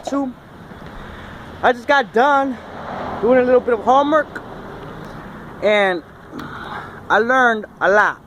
YouTube. I just got done doing a little bit of homework, and I learned a lot.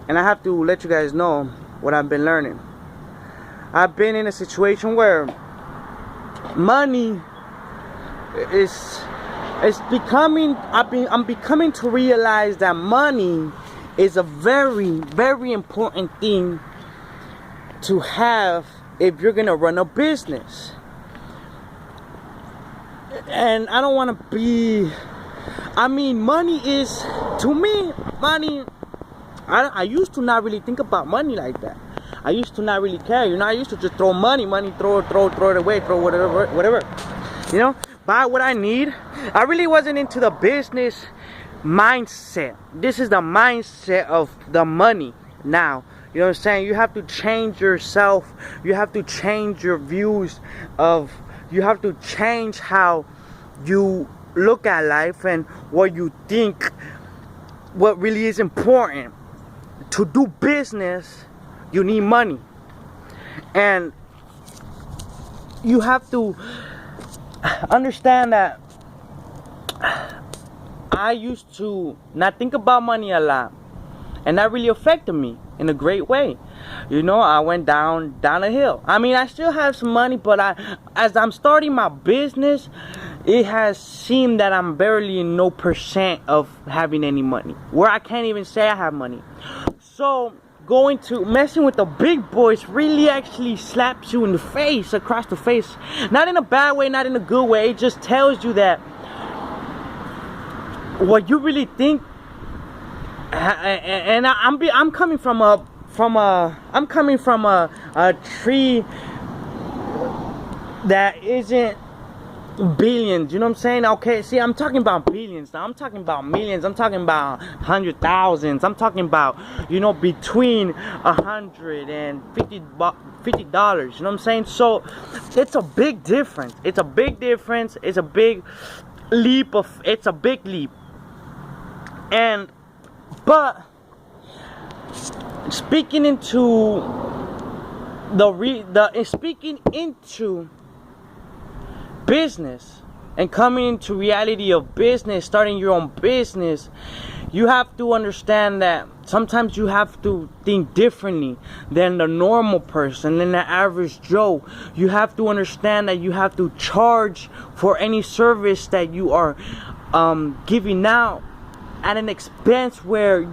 And I have to let you guys know what I've been learning. I've been in a situation where money is becoming, I'm becoming to realize that money is a very, very important thing to have if you're gonna run a business. And I don't want to be, money is, to me, money, I used to not really think about money like that. I used to not really care, I used to just throw money, throw it away, throw whatever, buy what I need. I really wasn't into the business mindset. This is the mindset of the money now. You know what I'm saying? You have to change yourself. You have to change your views you have to change how you look at life and what you think, what really is important. To do business, you need money. And you have to understand that I used to not think about money a lot, and that really affected me in a great way. I went down a hill. I still have some money, but as I'm starting my business, it has seemed that I'm barely in no percent of having any money, where I can't even say I have money. So messing with the big boys really actually slaps you in the face, across the face. Not in a bad way, not in a good way. It just tells you that what you really think. And I'm coming from a tree that isn't billions, you know what I'm saying? Okay, see, I'm talking about billions now. I'm talking about millions. I'm talking about 100,000s. I'm talking about, between $100 and $50. You know what I'm saying? So it's a big difference. It's a big difference. It's a big leap. It's a big leap. But speaking into business and coming into reality of business, starting your own business, you have to understand that sometimes you have to think differently than the normal person, than the average Joe. You have to understand that you have to charge for any service that you are giving out at an expense where,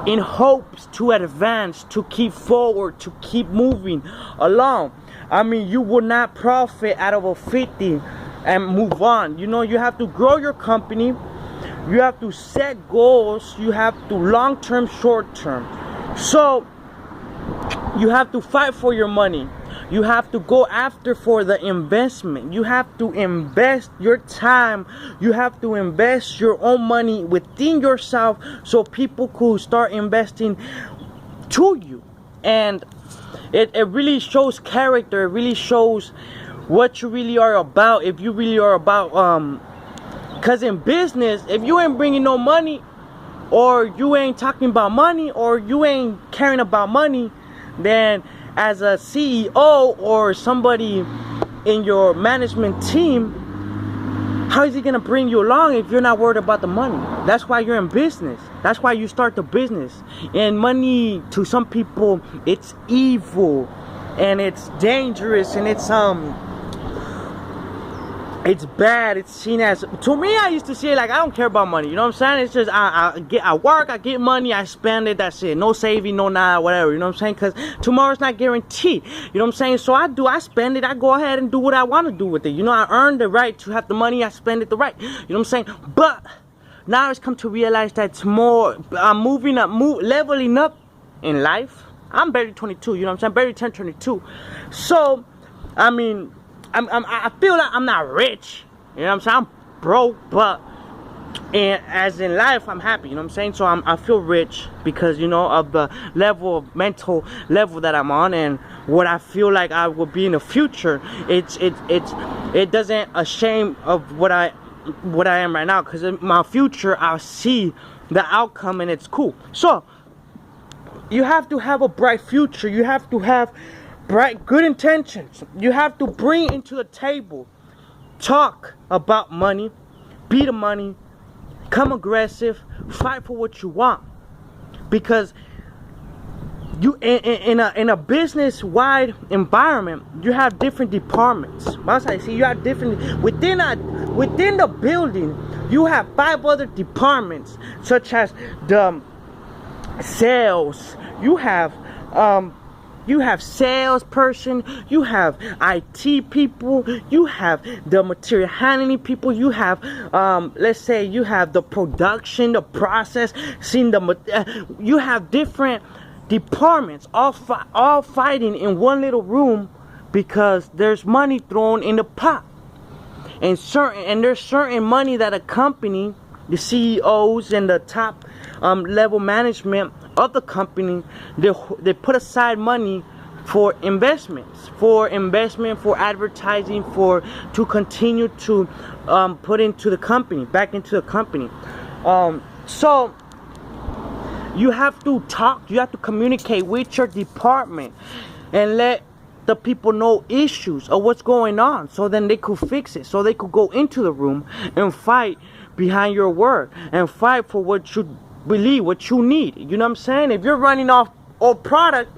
in hopes to advance, to keep forward, to keep moving along. You will not profit out of a 50 and move on. You have to grow your company. You have to set goals. You have to long-term, short-term. So you have to fight for your money. You have to go after for the investment. You have to invest your time. You have to invest your own money within yourself so people could start investing to you. And it really shows character. It really shows what you really are about. If you really are about, because in business, if you ain't bringing no money, or you ain't talking about money, or you ain't caring about money, then as a CEO or somebody in your management team, how is he gonna bring you along if you're not worried about the money? That's why you're in business. That's why you start the business. And money, to some people, it's evil and it's dangerous and it's bad. It's seen as, to me, I used to see it like I don't care about money. You know what I'm saying? It's just I work, I get money, I spend it, that's it. No saving, no nada, whatever. You know what I'm saying? Because tomorrow's not guaranteed. You know what I'm saying? So I spend it, I go ahead and do what I want to do with it. I earned the right to have the money, I spend it the right. You know what I'm saying? But now it's come to realize that it's more, I'm moving up, leveling up in life. I'm barely 22, you know what I'm saying? Barely turned 22. So, I feel like I'm not rich, you know what I'm saying? I'm broke, but as in life, I'm happy, you know what I'm saying? So I feel rich because, of the mental level that I'm on, and what I feel like I will be in the future. It doesn't shame of what I am right now, because in my future, I'll see the outcome and it's cool. So you have to have a bright future. You have to have bright, good intentions. You have to bring into the table. Talk about money. Be the money. Come aggressive. Fight for what you want. Because you in a business-wide environment, you have different departments. Once I see you have different within the building, you have 5 other departments, such as the sales. You have salesperson, you have IT people, you have the material handling people, you have let's say you have the production, the process, you have different departments all fighting in one little room because there's money thrown in the pot. And there's certain money that a company, the CEOs and the top level management of the company, they put aside money for investments, for advertising, to continue to put into the company, back into the company. So you have to talk, you have to communicate with your department and let the people know issues of what's going on, so then they could fix it, so they could go into the room and fight behind your word and fight for what you believe, what you need. You know what I'm saying? If you're running off old product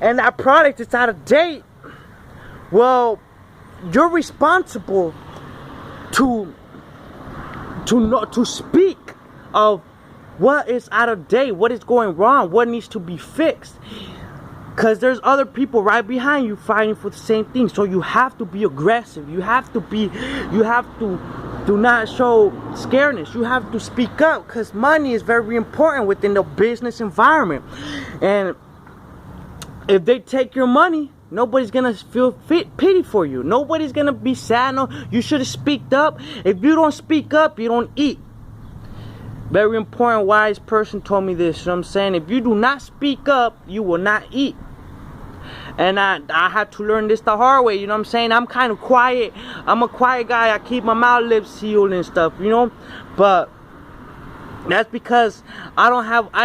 and that product is out of date, well, you're responsible to speak of what is out of date, what is going wrong, what needs to be fixed. Because there's other people right behind you fighting for the same thing. So you have to be aggressive. You have to do not show scaredness. You have to speak up, because money is very important within the business environment. And if they take your money, nobody's gonna feel pity for you. Nobody's gonna be sad. No, you should have speaked up. If you don't speak up, you don't eat. Very important, wise person told me this. You know what I'm saying? If you do not speak up, you will not eat. And I had to learn this the hard way. You know what I'm saying? I'm kind of quiet. I'm a quiet guy. I keep my mouth lips sealed and stuff, you know. But that's because I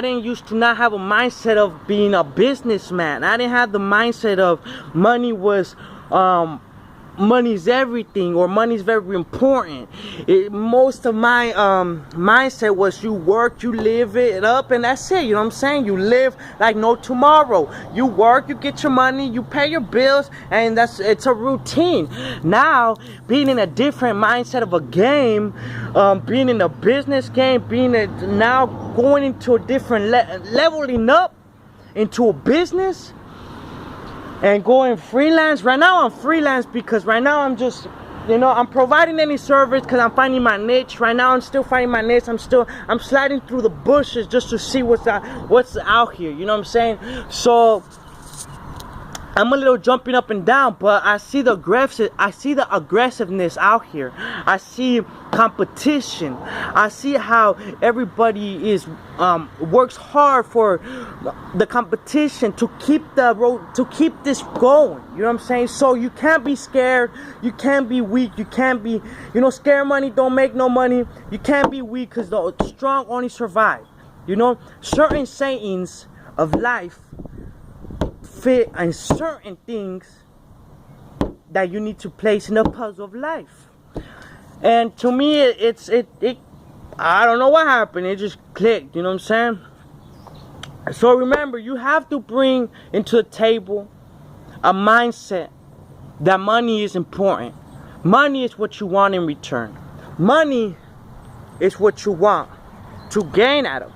didn't used to not have a mindset of being a businessman. I didn't have the mindset of money's everything, or money's very important. Most of my mindset was you work, you live it up, and that's it. You know what I'm saying? You live like no tomorrow. You work, you get your money, you pay your bills, and it's a routine. Now, being in a different mindset of a game, being in a business game, now going into a different leveling up into a business, and going freelance. Right now I'm freelance because right now I'm just, I'm providing any service because I'm finding my niche. Right now I'm still finding my niche. I'm sliding through the bushes just to see what's out here. You know what I'm saying? So I'm a little jumping up and down, but I see the aggressiveness out here. I see competition. I see how everybody works hard for the competition to keep this going. You know what I'm saying? So you can't be scared. You can't be weak. You can't be, scared money don't make no money. You can't be weak, because the strong only survive. Certain sayings of life fit and certain things that you need to place in the puzzle of life. And to me, it I don't know what happened. It just clicked. You know what I'm saying? So remember, you have to bring into the table a mindset that money is important. Money is what you want in return. Money is what you want to gain out of.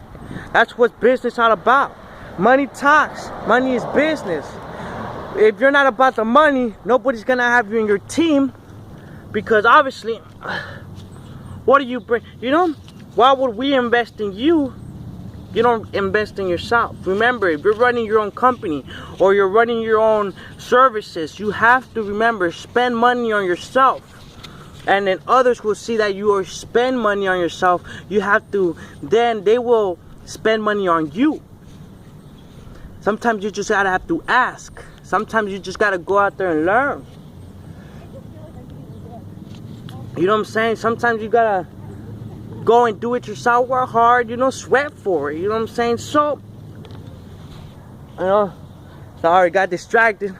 That's what business is all about. Money talks. Money is business. If you're not about the money, nobody's gonna have you in your team, because obviously, what do you bring? Why would we invest in you? You don't invest in yourself. Remember, if you're running your own company or you're running your own services, you have to remember, spend money on yourself. And then others will see that you spend money on yourself. Then they will spend money on you. Sometimes you just gotta have to ask. Sometimes you just gotta go out there and learn. You know what I'm saying? Sometimes you gotta go and do it yourself, work hard, sweat for it. You know what I'm saying? So, Sorry, got distracted.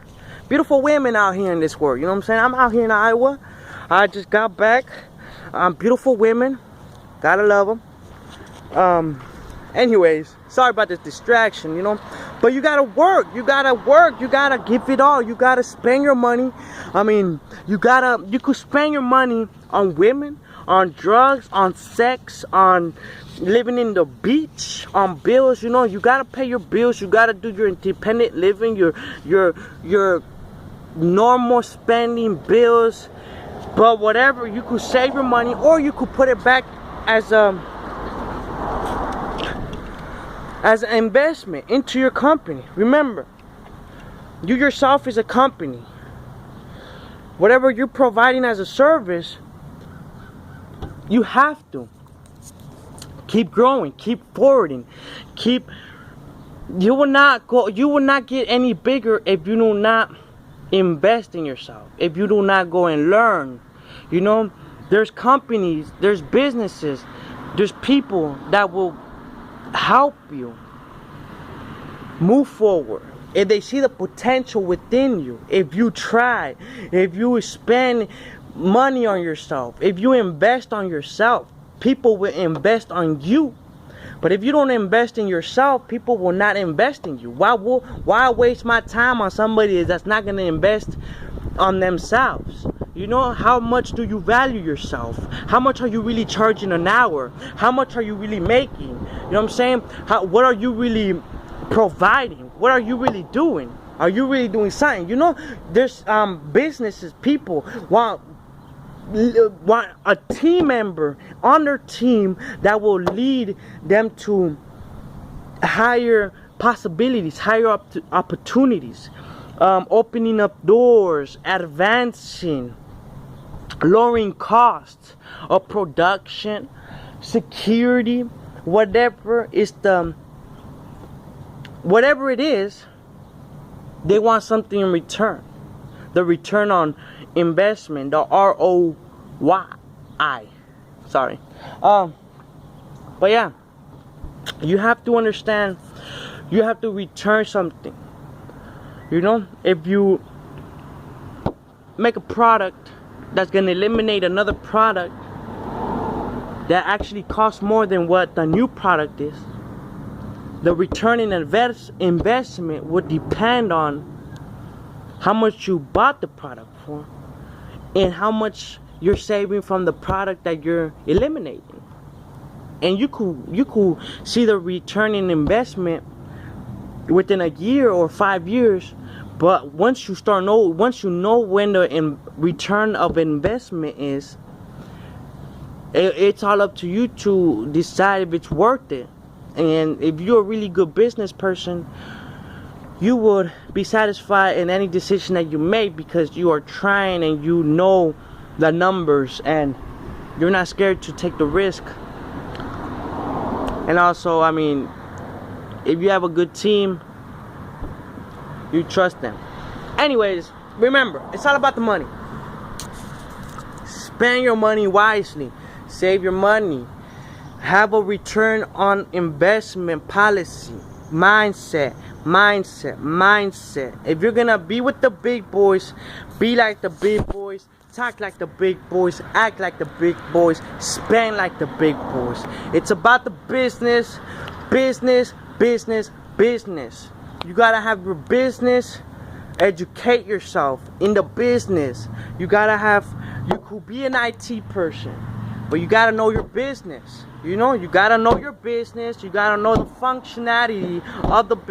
Beautiful women out here in this world. You know what I'm saying? I'm out here in Iowa. I just got back. Beautiful women. Gotta love them. Anyways, sorry about this distraction, you know. But you gotta work. You gotta work. You gotta give it all. You gotta spend your money. I mean, you could spend your money on women, on drugs, on sex, on living in the beach, on bills. You know, you gotta pay your bills. You gotta do your independent living, your normal spending bills. But whatever, you could save your money, or you could put it back as an investment into your company. Remember, you yourself is a company. Whatever you're providing as a service, you have to keep growing, keep forwarding, you will not get any bigger if you do not invest in yourself, if you do not go and learn. You know, there's companies, there's businesses, there's people that will help you move forward if they see the potential within you. If you try, if you spend money on yourself, if you invest on yourself, people will invest on you. But if you don't invest in yourself, people will not invest in you. Why waste my time on somebody that's not going to invest on themselves? You know, how much do you value yourself? How much are you really charging an hour? How much are you really making? You know what I'm saying? What are you really providing? What are you really doing? Are you really doing something? You know, there's businesses, people want a team member on their team that will lead them to higher possibilities, higher opportunities, opening up doors, advancing, lowering costs of production, security, whatever it is, they want something in return. The return on investment, the ROI. Sorry. But yeah, you have to understand, you have to return something. You know, if you make a product that's gonna eliminate another product that actually costs more than what the new product is, the return in investment would depend on how much you bought the product for and how much you're saving from the product that you're eliminating. And you could see the return in investment within a year or 5 years. But once you know when the return of investment is, it's all up to you to decide if it's worth it. And if you're a really good business person, you would be satisfied in any decision that you make because you are trying and you know the numbers and you're not scared to take the risk. And also, I mean, if you have a good team, you trust them. Anyways, remember, it's all about the money. Spend your money wisely. Save your money. Have a return on investment policy. Mindset. If you're gonna be with the big boys, be like the big boys, talk like the big boys, act like the big boys, spend like the big boys. It's about the business. You gotta have your business. Educate yourself in the business. You could be an IT person, but you gotta know your business. You know, you gotta know your business. You gotta know the functionality of the business.